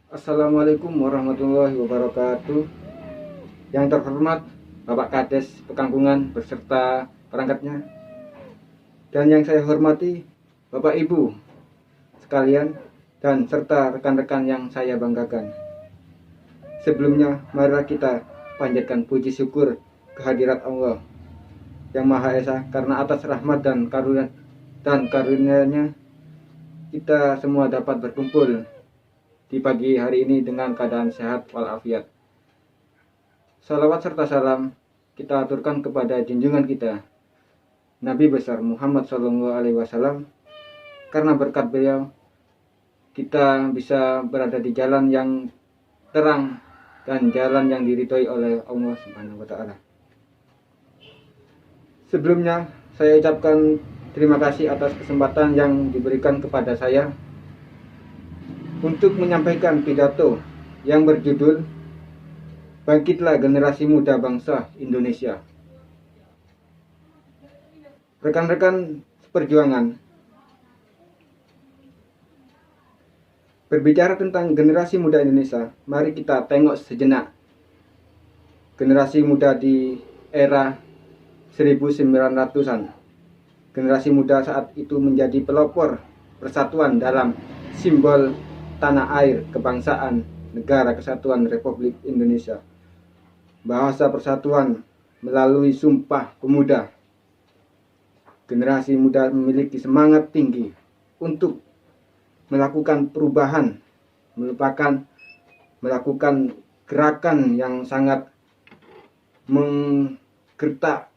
Assalamualaikum warahmatullahi wabarakatuh. Yang terhormat Bapak Kades Pekangkungan beserta perangkatnya, dan yang saya hormati Bapak Ibu sekalian dan serta rekan-rekan yang saya banggakan. Sebelumnya, marilah kita panjatkan puji syukur kehadirat Allah yang Maha Esa, karena atas rahmat dan karunia-Nya kita semua dapat berkumpul di pagi hari ini dengan keadaan sehat walafiat. Salawat serta salam kita aturkan kepada junjungan kita Nabi besar Muhammad SAW, karena berkat beliau kita bisa berada di jalan yang terang dan jalan yang diridhoi oleh Allah Subhanahu wa taala. Sebelumnya saya ucapkan terima kasih atas kesempatan yang diberikan kepada saya untuk menyampaikan pidato yang berjudul Bangkitlah Generasi Muda Bangsa Indonesia. Rekan-rekan seperjuangan, berbicara tentang generasi muda Indonesia, mari kita tengok sejenak generasi muda di era 1900-an. Generasi muda saat itu menjadi pelopor persatuan dalam simbol tanah air, kebangsaan, negara kesatuan Republik Indonesia. Bahasa persatuan melalui Sumpah Pemuda. Generasi muda memiliki semangat tinggi untuk melakukan perubahan, melakukan gerakan yang sangat menggertak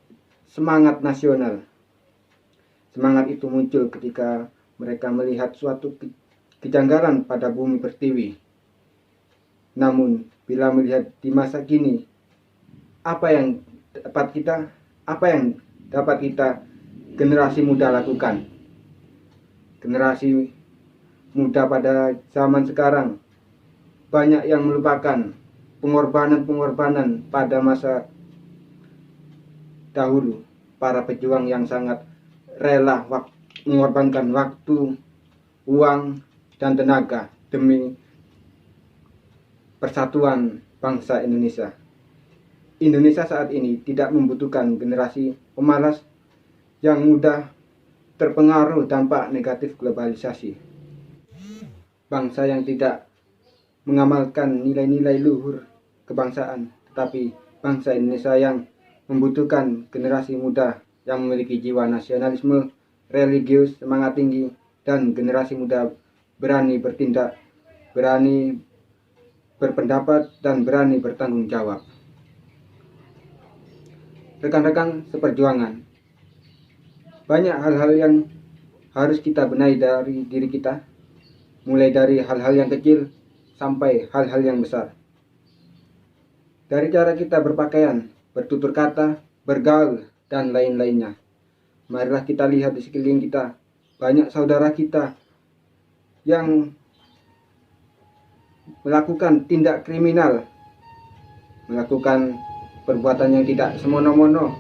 semangat nasional. Semangat itu muncul ketika mereka melihat suatu kejanggalan pada bumi pertiwi. Namun, bila melihat di masa kini, apa yang dapat kita generasi muda lakukan? Generasi muda pada zaman sekarang banyak yang melupakan pengorbanan pada masa dahulu. Para pejuang yang sangat rela mengorbankan waktu, uang, dan tenaga demi persatuan bangsa Indonesia. Indonesia saat ini tidak membutuhkan generasi pemalas yang mudah terpengaruh dampak negatif globalisasi. Bangsa yang tidak mengamalkan nilai-nilai luhur kebangsaan, tetapi bangsa Indonesia yang membutuhkan generasi muda yang memiliki jiwa nasionalisme, religius, semangat tinggi, dan generasi muda berani bertindak, berani berpendapat, dan berani bertanggung jawab. Rekan-rekan seperjuangan, banyak hal-hal yang harus kita benahi dari diri kita, mulai dari hal-hal yang kecil sampai hal-hal yang besar. Dari cara kita berpakaian, bertutur kata, bergaul, dan lain-lainnya. Marilah kita lihat di sekeliling kita, banyak saudara kita yang melakukan tindak kriminal, melakukan perbuatan yang tidak semena-mena,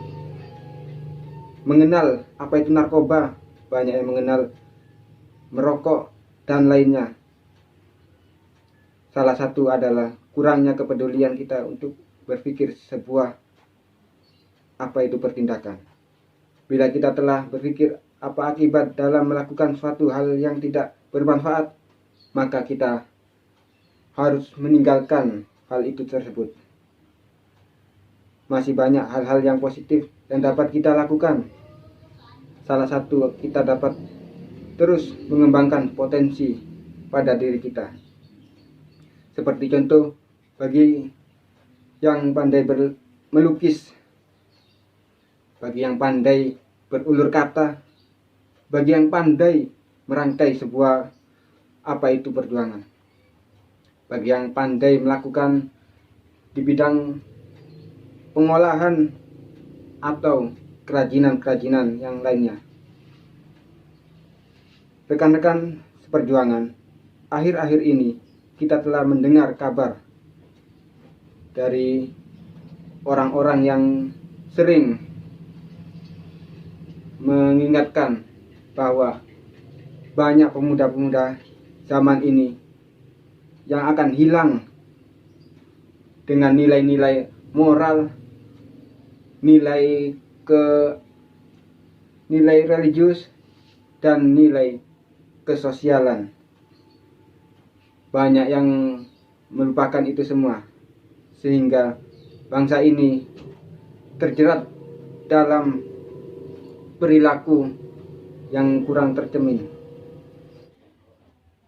mengenal apa itu narkoba, banyak yang mengenal merokok, dan lainnya. Salah satu adalah kurangnya kepedulian kita untuk berpikir sebuah apa itu pertindakan. Bila kita telah berpikir apa akibat dalam melakukan suatu hal yang tidak bermanfaat, maka kita harus meninggalkan hal itu tersebut. Masih banyak hal-hal yang positif yang dapat kita lakukan. Salah satu, kita dapat terus mengembangkan potensi pada diri kita. Seperti contoh, bagi yang pandai melukis, bagi yang pandai berulur kata, bagi yang pandai merangkai sebuah apa itu perjuangan, bagi yang pandai melakukan di bidang pengolahan atau kerajinan-kerajinan yang lainnya. Rekan-rekan seperjuangan, akhir-akhir ini kita telah mendengar kabar dari orang-orang yang sering mengingatkan bahwa banyak pemuda-pemuda zaman ini yang akan hilang dengan nilai-nilai moral, nilai religius, dan nilai kesosialan. Banyak yang melupakan itu semua, sehingga bangsa ini terjerat dalam perilaku yang kurang tercermin.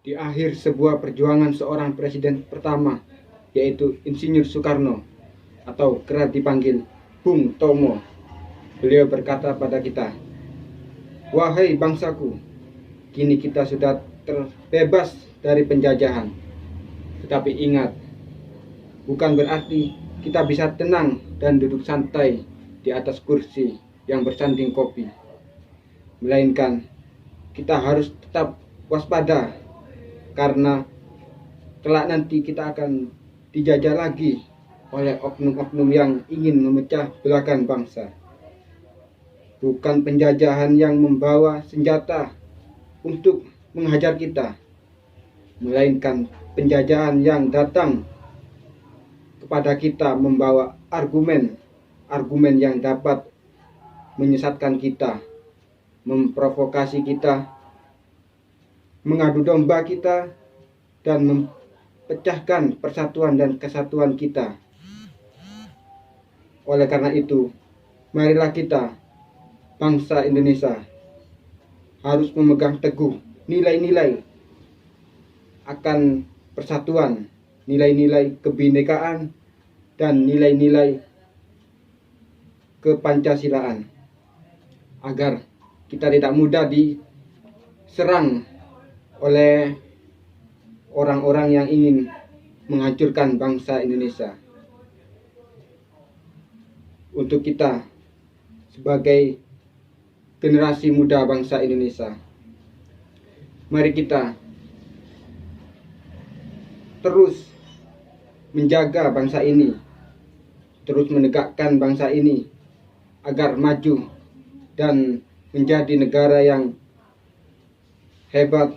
Di akhir sebuah perjuangan seorang presiden pertama, yaitu Insinyur Soekarno, atau kerap dipanggil Bung Tomo, beliau berkata pada kita, "Wahai bangsaku, kini kita sudah terbebas dari penjajahan. Tetapi ingat, bukan berarti kita bisa tenang dan duduk santai di atas kursi yang bersanding kopi. Melainkan, kita harus tetap waspada, karena kelak nanti kita akan dijajah lagi oleh oknum-oknum yang ingin memecah belahkan bangsa. Bukan penjajahan yang membawa senjata untuk menghajar kita, melainkan penjajahan yang datang kepada kita membawa argumen yang dapat menyesatkan kita, memprovokasi kita, mengadu domba kita, dan mempecahkan persatuan dan kesatuan kita. Oleh karena itu, marilah kita, bangsa Indonesia, harus memegang teguh nilai-nilai akan persatuan, nilai-nilai kebinekaan, dan nilai-nilai kepancasilaan, agar kita tidak mudah diserang oleh orang-orang yang ingin menghancurkan bangsa Indonesia. Untuk kita sebagai generasi muda bangsa Indonesia, mari kita terus menjaga bangsa ini, terus menegakkan bangsa ini agar maju dan menjadi negara yang hebat,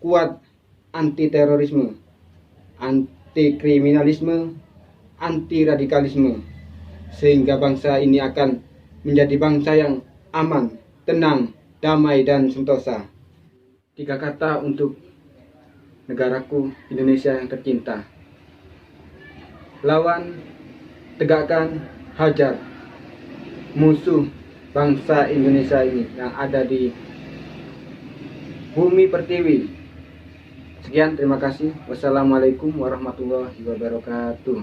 kuat, anti terorisme, anti kriminalisme, anti radikalisme, sehingga bangsa ini akan menjadi bangsa yang aman, tenang, damai, dan sentosa. 3 kata untuk negaraku Indonesia yang tercinta: lawan, tegakkan, hajar musuh bangsa Indonesia ini yang ada di bumi pertiwi. Sekian, terima kasih. Wassalamualaikum warahmatullahi wabarakatuh.